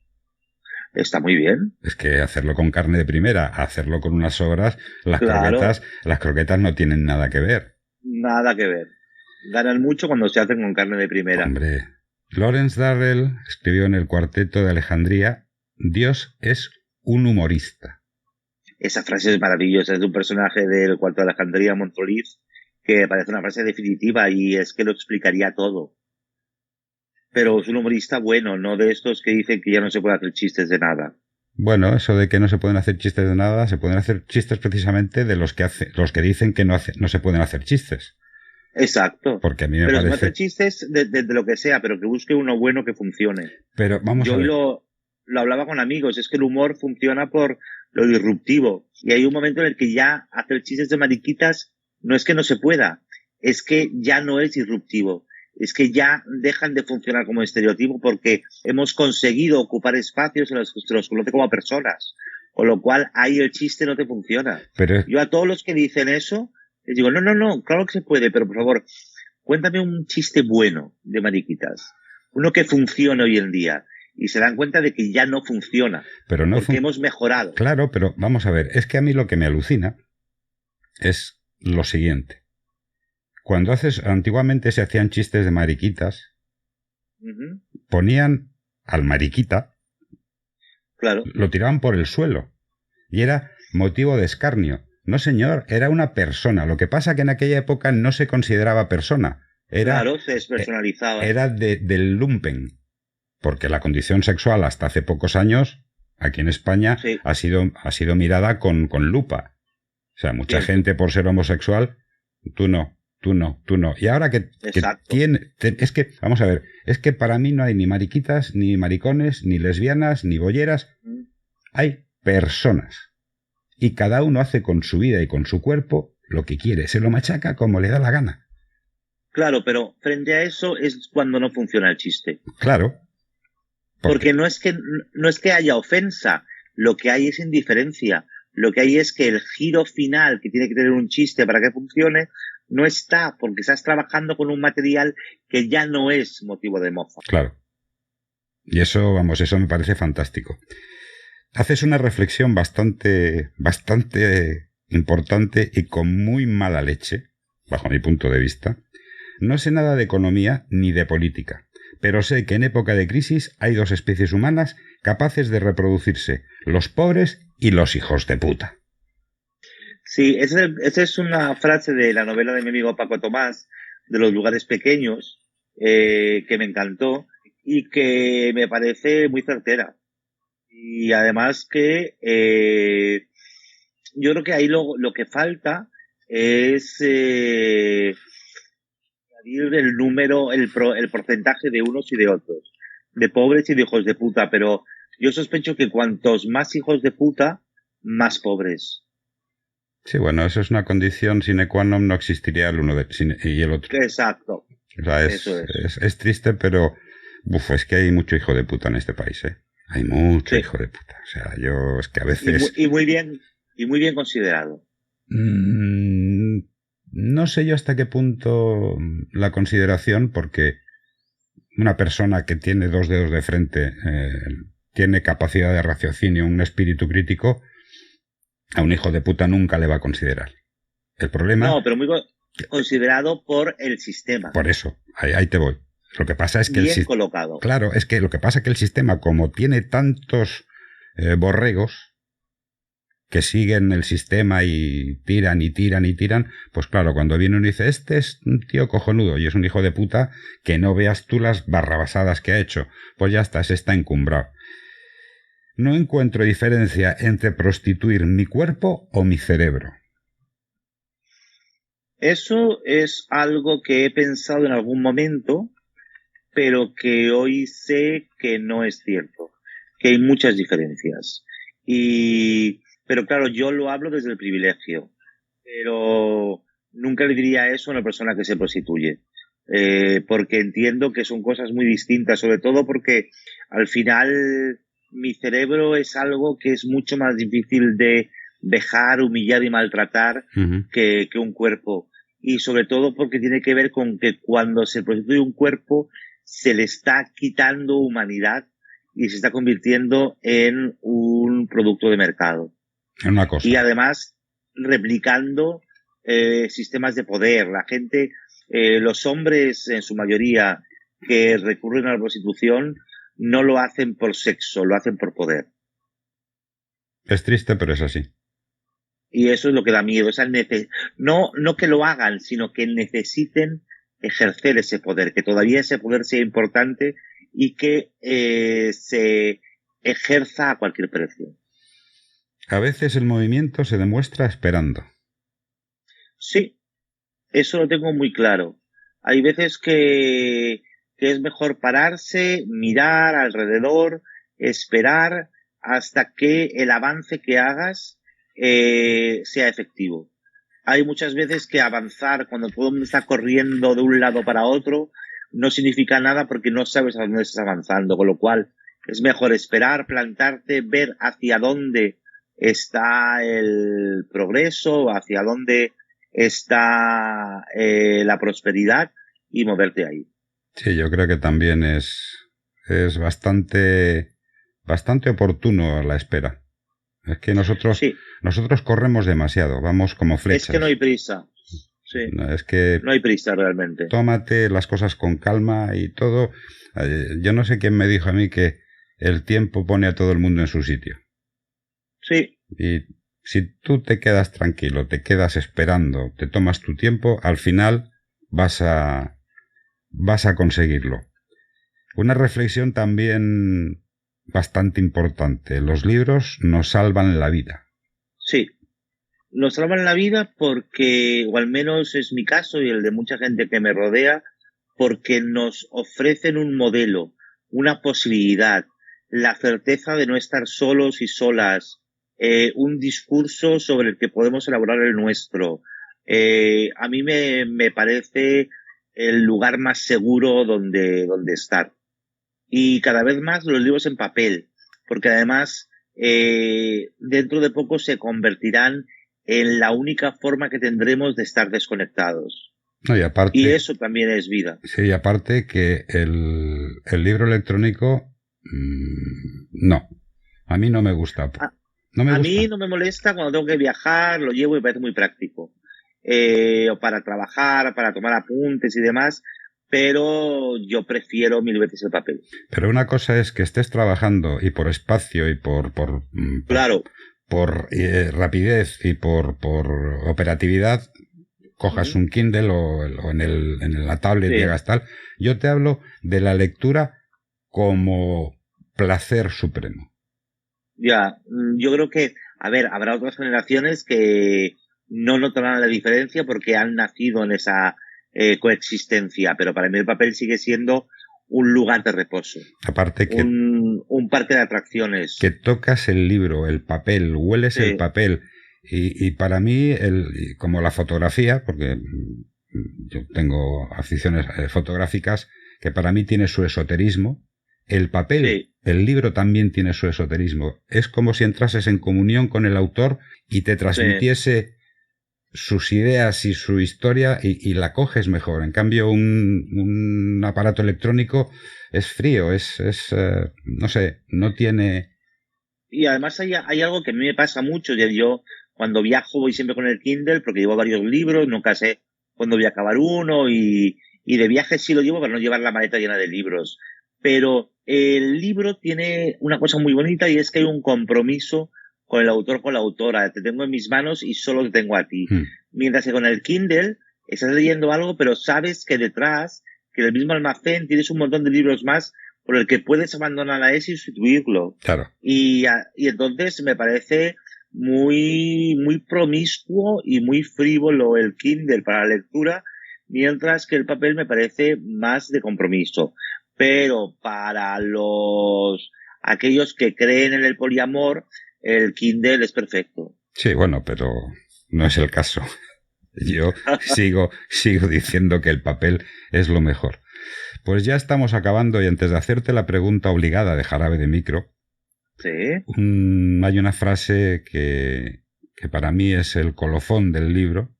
Está muy bien.
Es que hacerlo con carne de primera, hacerlo con unas sobras,
Claro,
las croquetas no tienen nada que ver.
nada que ver. Ganan mucho cuando se hacen con carne de primera.
Hombre, Lawrence Darrell escribió en el Cuarteto de Alejandría, Dios es un humorista.
Esa frase es maravillosa, es de un personaje del cuarto de Alejandría, Montoliz, que parece una frase definitiva y es que lo explicaría todo. Pero es un humorista bueno, no de estos que dicen que ya no se puede hacer chistes de nada.
Bueno, eso de que no se pueden hacer chistes de nada, se pueden hacer chistes precisamente de los que dicen que no se pueden hacer chistes.
Exacto.
Porque a mí me
Pero se puede hacer
parece.
chistes de lo que sea, pero que busque uno bueno que funcione.
Pero vamos
Yo
a
hoy
ver.
lo hablaba con amigos, es que el humor funciona por lo disruptivo. Y hay un momento en el que ya hacer chistes de mariquitas no es que no se pueda, es que ya no es disruptivo. Es que ya dejan de funcionar como estereotipo porque hemos conseguido ocupar espacios en los que se los conoce como personas. Con lo cual ahí el chiste no te funciona.
Pero
Yo a todos los que dicen eso, les digo, no, no, no, claro que se puede, pero por favor, cuéntame un chiste bueno de mariquitas. Uno que funcione hoy en día. Y se dan cuenta de que ya no funciona.
pero no
Porque
fun-
hemos mejorado.
Claro, pero vamos a ver, es que a mí lo que me alucina es lo siguiente. Antiguamente se hacían chistes de mariquitas,
Ujú.
ponían al mariquita,
Claro,
lo tiraban por el suelo y era motivo de escarnio. No, señor, era una persona. Lo que pasa que en aquella época no se consideraba persona.
claro, se
Eh,
despersonalizaba.
era del lumpen, porque la condición sexual hasta hace pocos años, aquí en España,
Sí,
ha sido mirada con lupa. O sea, mucha
siempre.
gente por ser homosexual, tú no, tú no, tú no. Y ahora que
Exacto.
es que, vamos a ver, es que para mí no hay ni mariquitas, ni maricones, ni lesbianas, ni bolleras,
Mm.
hay personas. Y cada uno hace con su vida y con su cuerpo lo que quiere, se lo machaca como le da la gana.
Claro, pero frente a eso es cuando no funciona el chiste.
Claro, porque,
Porque no es que haya ofensa, lo que hay es indiferencia. Lo que hay es que el giro final que tiene que tener un chiste para que funcione no está, porque estás trabajando con un material que ya no es motivo de mofa.
claro. Y eso, vamos, eso me parece fantástico. Haces una reflexión bastante importante y con muy mala leche, bajo mi punto de vista. No sé nada de economía ni de política, pero sé que en época de crisis hay dos especies humanas capaces de reproducirse, los pobres y los hijos de puta.
Sí, esa es una frase de la novela de mi amigo Paco Tomás, de los lugares pequeños, que me encantó y que me parece muy certera. Y además que yo creo que ahí lo que falta es medir el número, el porcentaje de unos y de otros, de pobres y de hijos de puta, pero yo sospecho que cuantos más hijos de puta, más pobres.
Sí, bueno, eso es una condición sine qua non, no existiría el uno y el otro.
Exacto,
O sea,
eso es.
es triste, pero es que hay mucho hijo de puta en este país, ¿eh? Hay mucho
Sí.
hijo de puta. O sea, yo es que a veces...
Y muy bien considerado.
Mmm, no sé yo hasta qué punto la consideración, porque una persona que tiene dos dedos de frente, tiene capacidad de raciocinio, un espíritu crítico, a un hijo de puta nunca le va a considerar. El problema...
No, pero muy considerado por el sistema.
Por eso, ahí te voy. Lo que pasa es que
bien colocado.
Claro, es que lo que pasa es que el sistema, como tiene tantos borregos que siguen el sistema y tiran y tiran y tiran, pues claro, cuando viene uno y dice, este es un tío cojonudo y es un hijo de puta, que no veas tú las barrabasadas que ha hecho, pues ya está, se está encumbrado. No encuentro diferencia entre prostituir mi cuerpo o mi cerebro.
Eso es algo que he pensado en algún momento, pero que hoy sé que no es cierto, que hay muchas diferencias. Pero claro, yo lo hablo desde el privilegio, pero nunca le diría eso a una persona que se prostituye, porque entiendo que son cosas muy distintas, sobre todo porque al final mi cerebro es algo que es mucho más difícil de dejar, humillar y maltratar que un cuerpo. Y sobre todo porque tiene que ver con que cuando se prostituye un cuerpo se le está quitando humanidad y se está convirtiendo en un producto de mercado.
Una cosa.
Y además replicando sistemas de poder. La gente, los hombres en su mayoría que recurren a la prostitución no lo hacen por sexo, lo hacen por poder.
Es triste, pero es así.
Y eso es lo que da miedo. No que lo hagan, sino que necesiten ejercer ese poder, que todavía ese poder sea importante y que se ejerza a cualquier precio.
A veces el movimiento se demuestra esperando.
Sí, eso lo tengo muy claro. Hay veces que es mejor pararse, mirar alrededor, esperar hasta que el avance que hagas sea efectivo. Hay muchas veces que avanzar cuando todo el mundo está corriendo de un lado para otro no significa nada porque no sabes a dónde estás avanzando, con lo cual es mejor esperar, plantarte, ver hacia dónde está el progreso, hacia dónde está la prosperidad y moverte ahí.
Sí, yo creo que también es bastante oportuno la espera. Es que nosotros corremos demasiado, vamos como flechas.
Es que no hay prisa. Sí.
Es que
no hay prisa realmente.
Tómate las cosas con calma y todo. Yo no sé quién me dijo a mí que el tiempo pone a todo el mundo en su sitio.
Sí.
Y si tú te quedas tranquilo, te quedas esperando, te tomas tu tiempo, al final vas a conseguirlo. Una reflexión también bastante importante. Los libros nos salvan la vida.
Sí. Nos salvan la vida porque, o al menos es mi caso y el de mucha gente que me rodea, porque nos ofrecen un modelo, una posibilidad, la certeza de no estar solos y solas, un discurso sobre el que podemos elaborar el nuestro. A mí me parece el lugar más seguro donde estar. Y cada vez más los libros en papel, porque además dentro de poco se convertirán en la única forma que tendremos de estar desconectados.
No, y
eso también es vida.
Sí, y aparte que el libro electrónico, no, a mí no me gusta.
A mí no me molesta cuando tengo que viajar, lo llevo y me parece muy práctico. O para trabajar, para tomar apuntes y demás, pero yo prefiero mil veces el papel.
Pero una cosa es que estés trabajando y por espacio y
claro.
por rapidez y por operatividad, cojas un Kindle o en la tablet y hagas tal. Yo te hablo de la lectura como placer supremo.
Ya, yo creo que, a ver, habrá otras generaciones que no notarán la diferencia porque han nacido en esa coexistencia, pero para mí el papel sigue siendo un lugar de reposo.
Aparte que
un parque de atracciones.
Que tocas el libro, el papel, hueles
Sí.
el papel. Y para mí, como la fotografía, porque yo tengo aficiones fotográficas, que para mí tiene su esoterismo, el papel,
Sí.
el libro también tiene su esoterismo. Es como si entrases en comunión con el autor y te transmitiese sus ideas y su historia y la coges mejor. En cambio, un aparato electrónico es frío, no sé, no tiene...
Y además hay algo que a mí me pasa mucho. Yo cuando viajo voy siempre con el Kindle porque llevo varios libros, nunca sé cuándo voy a acabar uno y de viaje sí lo llevo para no llevar la maleta llena de libros. Pero el libro tiene una cosa muy bonita y es que hay un compromiso con el autor, con la autora. Te tengo en mis manos y solo te tengo a ti. Mientras que con el Kindle estás leyendo algo, pero sabes que detrás, que en el mismo almacén tienes un montón de libros más por el que puedes abandonar a ese y sustituirlo.
Claro.
Y entonces me parece muy, muy promiscuo y muy frívolo el Kindle para la lectura, mientras que el papel me parece más de compromiso. Pero para aquellos que creen en el poliamor, el Kindle es perfecto.
Sí, bueno, pero no es el caso. Yo sigo diciendo que el papel es lo mejor. Pues ya estamos acabando y antes de hacerte la pregunta obligada de Jarabe de Micro,
sí.
Hay una frase que para mí es el colofón del libro,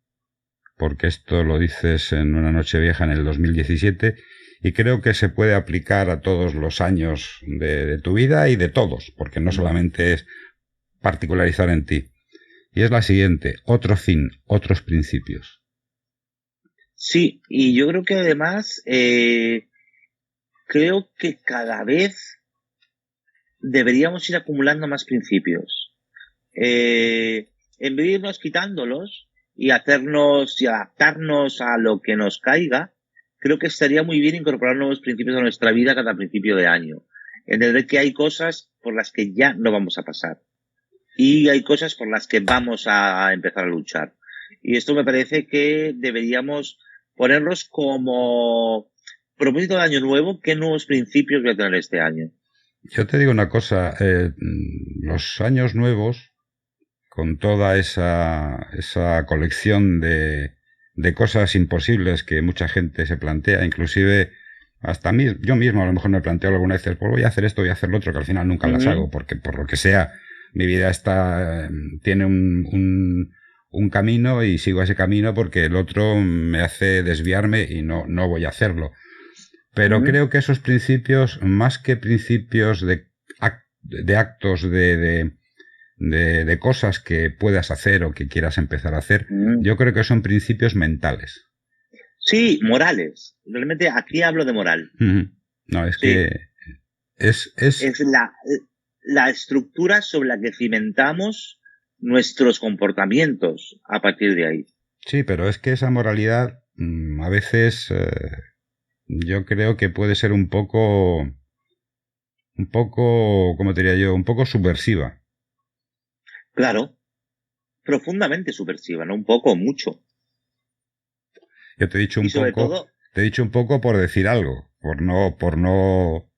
porque esto lo dices en Una noche vieja en el 2017 y creo que se puede aplicar a todos los años de tu vida y de todos, porque no solamente es particularizar en ti. Y es la siguiente: otro fin, otros principios.
Sí, y yo creo que además creo que cada vez deberíamos ir acumulando más principios. En vez de irnos quitándolos y adaptarnos a lo que nos caiga, creo que estaría muy bien incorporar nuevos principios a nuestra vida cada principio de año. Entender que hay cosas por las que ya no vamos a pasar. Y hay cosas por las que vamos a empezar a luchar. Y esto me parece que deberíamos ponerlos como propósito de año nuevo. ¿Qué nuevos principios voy a tener este año?
Yo te digo una cosa, los años nuevos, con toda esa colección de cosas imposibles que mucha gente se plantea, inclusive hasta mí, yo mismo a lo mejor me planteo alguna vez, pues voy a hacer esto, voy a hacer lo otro, que al final nunca las hago, porque por lo que sea, mi vida tiene un camino y sigo ese camino porque el otro me hace desviarme y no voy a hacerlo. Pero creo que esos principios, más que principios de actos, de cosas que puedas hacer o que quieras empezar a hacer, yo creo que son principios mentales.
Sí, morales. Realmente aquí hablo de moral.
No, es que es
la estructura sobre la que cimentamos nuestros comportamientos a partir de ahí.
Sí, pero es que esa moralidad a veces yo creo que puede ser un poco, ¿cómo te diría yo? Un poco subversiva.
Claro, profundamente subversiva, no un poco, mucho.
Yo te he dicho un poco por decir algo, por no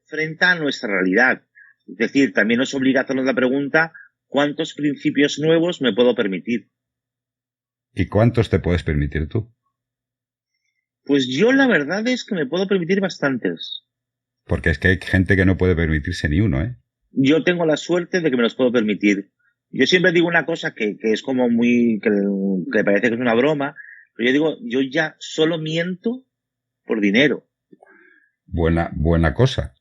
enfrenta a nuestra realidad. Es decir, también nos obliga a hacernos la pregunta: ¿cuántos principios nuevos me puedo permitir?
¿Y cuántos te puedes permitir tú?
Pues yo la verdad es que me puedo permitir bastantes.
Porque es que hay gente que no puede permitirse ni uno, ¿eh?
Yo tengo la suerte de que me los puedo permitir. Yo siempre digo una cosa que es como que parece que es una broma, pero yo digo, yo ya solo miento por dinero.
Buena cosa.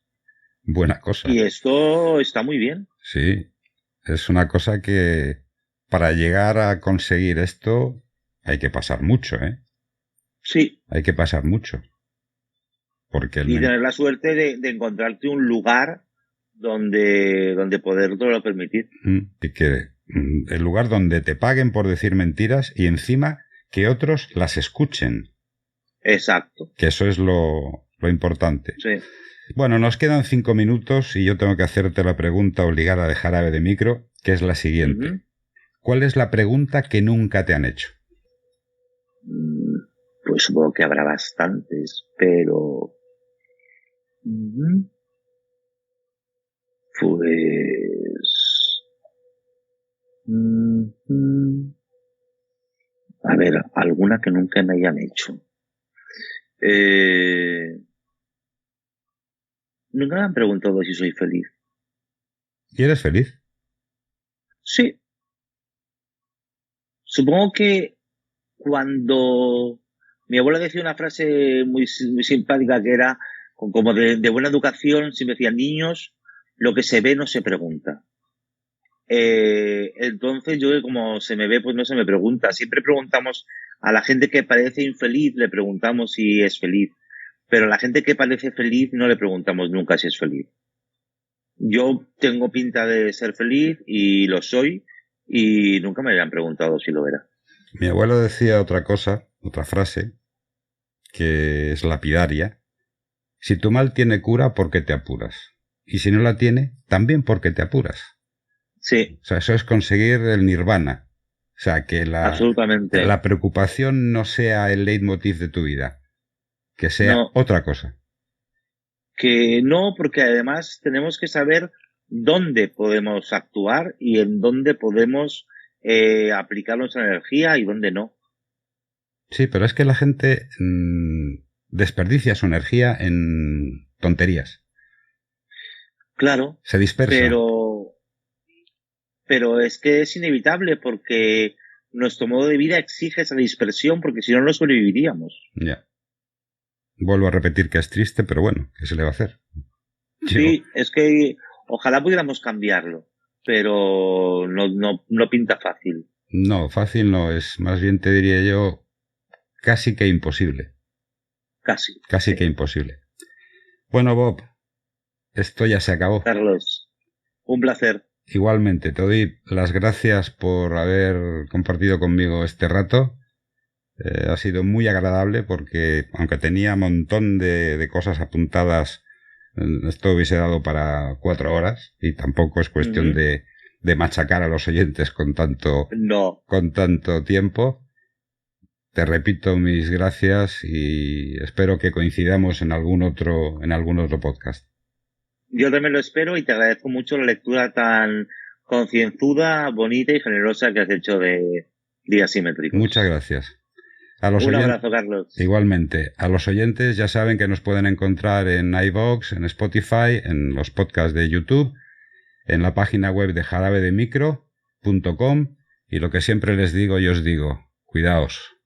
Buena cosa.
Y esto está muy bien.
Sí, es una cosa que para llegar a conseguir esto hay que pasar mucho, ¿eh?
Sí.
Hay que pasar mucho. Porque
y tener la suerte de encontrarte un lugar donde podértelo permitir.
Y que el lugar donde te paguen por decir mentiras y encima que otros las escuchen.
Exacto.
Que eso es lo importante.
Sí.
Bueno, nos quedan 5 minutos y yo tengo que hacerte la pregunta obligada de Jarabe de Micro, que es la siguiente. ¿Cuál es la pregunta que nunca te han hecho?
Pues supongo que habrá bastantes, pero... Pues... A ver, alguna que nunca me hayan hecho. Nunca me han preguntado si soy feliz.
¿Y eres feliz?
Sí. Supongo que cuando mi abuela decía una frase muy simpática que era como de buena educación, siempre decía, niños, lo que se ve no se pregunta. Entonces yo, como se me ve, pues no se me pregunta. Siempre preguntamos a la gente que parece infeliz, le preguntamos si es feliz. Pero a la gente que parece feliz no le preguntamos nunca si es feliz. Yo tengo pinta de ser feliz y lo soy, y nunca me habían preguntado si lo era.
Mi abuelo decía otra cosa, otra frase, que es lapidaria. Si tu mal tiene cura, ¿por qué te apuras? Y si no la tiene, también porque te apuras.
Sí.
O sea, eso es conseguir el nirvana. O sea, que
Absolutamente.
la preocupación no sea el leitmotiv de tu vida, que sea otra cosa.
Que no, porque además tenemos que saber dónde podemos actuar y en dónde podemos aplicar nuestra energía y dónde no.
Sí, pero es que la gente desperdicia su energía en tonterías.
Claro.
Se dispersa.
Pero es que es inevitable porque nuestro modo de vida exige esa dispersión porque si no, no sobreviviríamos.
Ya. Vuelvo a repetir que es triste, pero bueno, ¿qué se le va a hacer?
Sí, es que ojalá pudiéramos cambiarlo, pero no pinta fácil.
No, fácil no es. Más bien te diría yo casi que imposible.
Casi.
Casi que imposible. Bueno, Bob, esto ya se acabó.
Carlos, un placer.
Igualmente, te doy las gracias por haber compartido conmigo este rato. Ha sido muy agradable porque, aunque tenía un montón de cosas apuntadas, esto hubiese dado para 4 horas y tampoco es cuestión de machacar a los oyentes con tanto tiempo. Te repito mis gracias y espero que coincidamos en algún otro podcast.
Yo también lo espero y te agradezco mucho la lectura tan concienzuda, bonita y generosa que has hecho de Días Simétricos.
Muchas gracias.
Un abrazo, Carlos.
Igualmente. A los oyentes ya saben que nos pueden encontrar en iVoox, en Spotify, en los podcasts de YouTube, en la página web de jarabedemicro.com y lo que siempre les digo y os digo, cuidaos.